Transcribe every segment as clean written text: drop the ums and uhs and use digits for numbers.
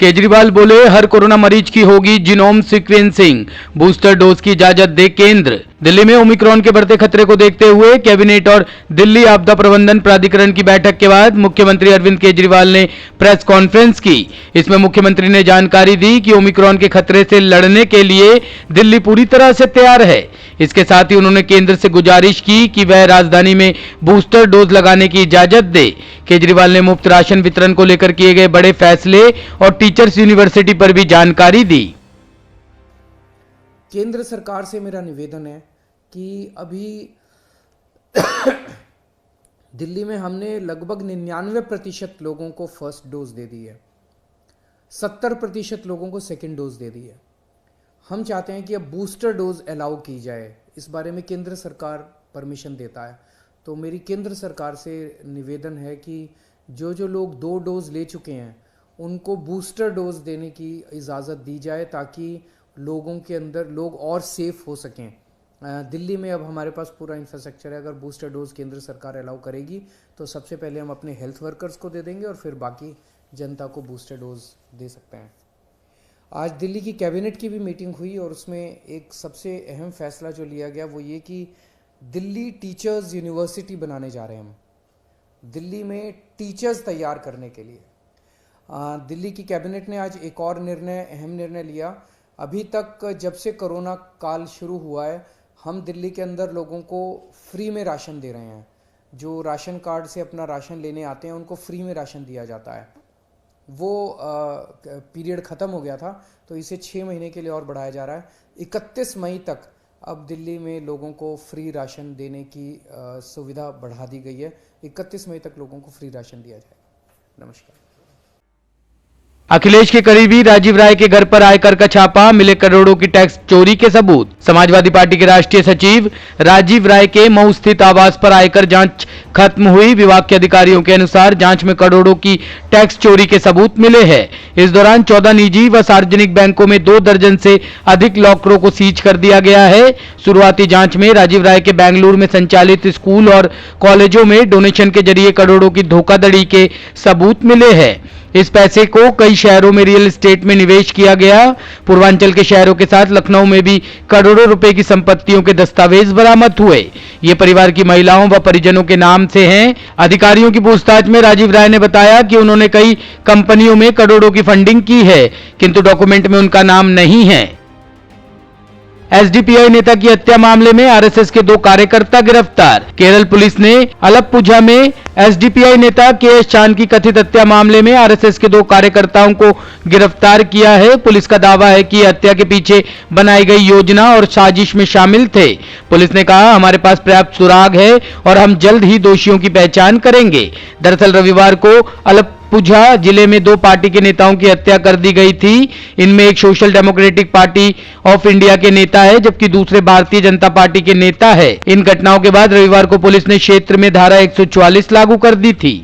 केजरीवाल बोले हर कोरोना मरीज की होगी जीनोम सीक्वेंसिंग, बूस्टर डोज की इजाजत दे केंद्र। दिल्ली में ओमिक्रॉन के बढ़ते खतरे को देखते हुए कैबिनेट और दिल्ली आपदा प्रबंधन प्राधिकरण की बैठक के बाद मुख्यमंत्री अरविंद केजरीवाल ने प्रेस कॉन्फ्रेंस की। इसमें मुख्यमंत्री ने जानकारी दी कि ओमिक्रॉन के खतरे से लड़ने के लिए दिल्ली पूरी तरह से तैयार है। इसके साथ ही उन्होंने केंद्र से गुजारिश की कि वह राजधानी में बूस्टर डोज लगाने की इजाजत दे। केजरीवाल ने मुफ्त राशन वितरण को लेकर किए गए बड़े फैसले और टीचर्स यूनिवर्सिटी पर भी जानकारी दी। केंद्र सरकार से मेरा निवेदन है कि अभी दिल्ली में हमने लगभग 99% लोगों को फर्स्ट डोज दे दी है, 70% लोगों को सेकेंड डोज दे दी है। हम चाहते हैं कि अब बूस्टर डोज अलाउ की जाए। इस बारे में केंद्र सरकार परमिशन देता है, तो मेरी केंद्र सरकार से निवेदन है कि जो लोग 2 डोज ले चुके हैं उनको बूस्टर डोज देने की इजाज़त दी जाए, ताकि लोगों के अंदर लोग और सेफ हो सकें। दिल्ली में अब हमारे पास पूरा इंफ्रास्ट्रक्चर है। अगर बूस्टर डोज केंद्र सरकार अलाउ करेगी तो सबसे पहले हम अपने हेल्थ वर्कर्स को दे देंगे और फिर बाकी जनता को बूस्टर डोज दे सकते हैं। आज दिल्ली की कैबिनेट की भी मीटिंग हुई और उसमें एक सबसे अहम फैसला जो लिया गया वो ये कि दिल्ली टीचर्स यूनिवर्सिटी बनाने जा रहे हैं हम, दिल्ली में टीचर्स तैयार करने के लिए। दिल्ली की कैबिनेट ने आज एक और अहम निर्णय लिया। अभी तक जब से कोरोना काल शुरू हुआ है हम दिल्ली के अंदर लोगों को फ्री में राशन दे रहे हैं। जो राशन कार्ड से अपना राशन लेने आते हैं उनको फ्री में राशन दिया जाता है। वो पीरियड ख़त्म हो गया था तो इसे 6 महीने के लिए और बढ़ाया जा रहा है। 31 मई तक अब दिल्ली में लोगों को फ्री राशन देने की सुविधा बढ़ा दी गई है। 31 मई तक लोगों को फ्री राशन दिया जाएगा। नमस्कार। अखिलेश के करीबी राजीव राय के घर पर आयकर का छापा, मिले करोड़ों की टैक्स चोरी के सबूत। समाजवादी पार्टी के राष्ट्रीय सचिव राजीव राय के मऊ स्थित आवास पर आयकर जांच खत्म हुई। विभाग के अधिकारियों के अनुसार जांच में करोड़ों की टैक्स चोरी के सबूत मिले हैं। इस दौरान 14 निजी व सार्वजनिक बैंकों में 2 दर्जन से अधिक लॉकरों को सीज कर दिया गया है। शुरुआती जांच में राजीव राय के बेंगलुरु में संचालित स्कूल और कॉलेजों में डोनेशन के जरिए करोड़ों की धोखाधड़ी के सबूत मिले हैं। इस पैसे को कई शहरों में रियल एस्टेट में निवेश किया गया। पूर्वांचल के शहरों के साथ लखनऊ में भी करोड़ों रुपए की संपत्तियों के दस्तावेज बरामद हुए। ये परिवार की महिलाओं व परिजनों के नाम से हैं। अधिकारियों की पूछताछ में राजीव राय ने बताया कि उन्होंने कई कंपनियों में करोड़ों की फंडिंग की है, किंतु डॉक्यूमेंट में उनका नाम नहीं है। एसडीपीआई नेता की हत्या मामले में आरएसएस के 2 कार्यकर्ता गिरफ्तार। केरल पुलिस ने अलप्पुझा में एसडीपीआई नेता के.एस. चांद की कथित हत्या मामले में आरएसएस के 2 कार्यकर्ताओं को गिरफ्तार किया है। पुलिस का दावा है कि हत्या के पीछे बनाई गई योजना और साजिश में शामिल थे। पुलिस ने कहा, हमारे पास पर्याप्त सुराग है और हम जल्द ही दोषियों की पहचान करेंगे। दरअसल रविवार को अलप्पुझा जिले में 2 पार्टी के नेताओं की हत्या कर दी गई थी। इनमें एक social democratic party of India के नेता है, जबकि दूसरे भारतीय जनता पार्टी के नेता है। इन घटनाओं के बाद रविवार को पुलिस ने क्षेत्र में धारा 144 लागू कर दी थी।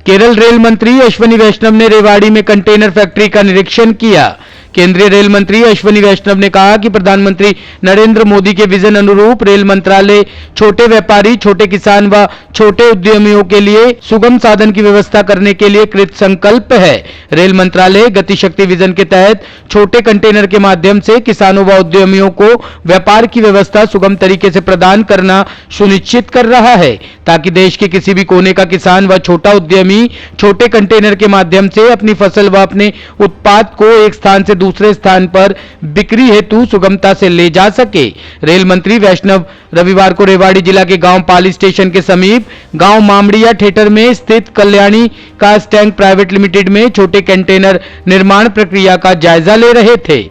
केरल रेल मंत्री अश्विनी वैष्णव ने रेवाड़ी में कंटेनर फैक्ट्री का निरीक्षण किया। केंद्रीय रेल मंत्री अश्विनी वैष्णव ने कहा कि प्रधानमंत्री नरेंद्र मोदी के विजन अनुरूप रेल मंत्रालय छोटे व्यापारी, छोटे किसान व छोटे उद्यमियों के लिए सुगम साधन की व्यवस्था करने के लिए कृत संकल्प है। रेल मंत्रालय गति शक्ति विजन के तहत छोटे कंटेनर के माध्यम से किसानों व उद्यमियों को व्यापार की व्यवस्था सुगम तरीके से प्रदान करना सुनिश्चित कर रहा है, ताकि देश के किसी भी कोने का किसान व छोटा उद्यमी छोटे कंटेनर के माध्यम से अपनी फसल व अपने उत्पाद को एक स्थान से दूसरे स्थान पर बिक्री हेतु सुगमता से ले जा सके। रेल मंत्री वैष्णव रविवार को रेवाड़ी जिला के गांव पाली स्टेशन के समीप गांव मामड़िया ठेटर में स्थित Kalyani cast tank private limited में छोटे कंटेनर निर्माण प्रक्रिया का जायजा ले रहे थे।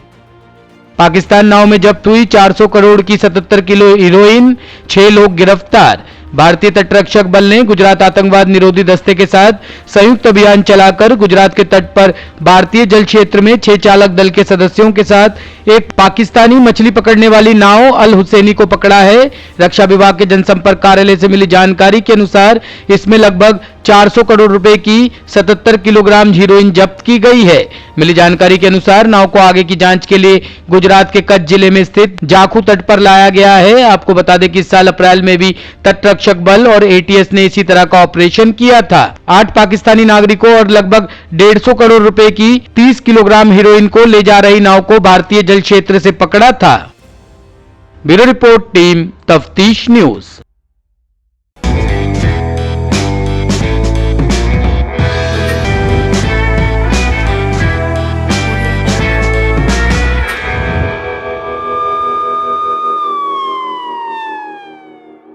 पाकिस्तान नाव में जब्त हुई 400 करोड़ की 77 किलो हेरोइन, 6 लोग गिरफ्तार। भारतीय तटरक्षक बल ने गुजरात आतंकवाद निरोधी दस्ते के साथ संयुक्त अभियान चलाकर गुजरात के तट पर भारतीय जल क्षेत्र में 6 चालक दल के सदस्यों के साथ एक पाकिस्तानी मछली पकड़ने वाली नाव अल हुसैनी को पकड़ा है। रक्षा विभाग के जनसंपर्क कार्यालय से मिली जानकारी के अनुसार इसमें लगभग 400 करोड़ रुपए की 77 किलोग्राम हेरोइन जब्त की गई है। मिली जानकारी के अनुसार नाव को आगे की जांच के लिए गुजरात के कच्छ जिले में स्थित जाखू तट पर लाया गया है। आपको बता दें कि इस साल अप्रैल में भी तट तटरक्षक बल और एटीएस ने इसी तरह का ऑपरेशन किया था। 8 पाकिस्तानी नागरिकों और लगभग 150 करोड़ रुपए की 30 किलोग्राम हेरोइन को ले जा रही नाव को भारतीय जल क्षेत्र से पकड़ा था। ब्यूरो रिपोर्ट, टीम तफ्तीश न्यूज।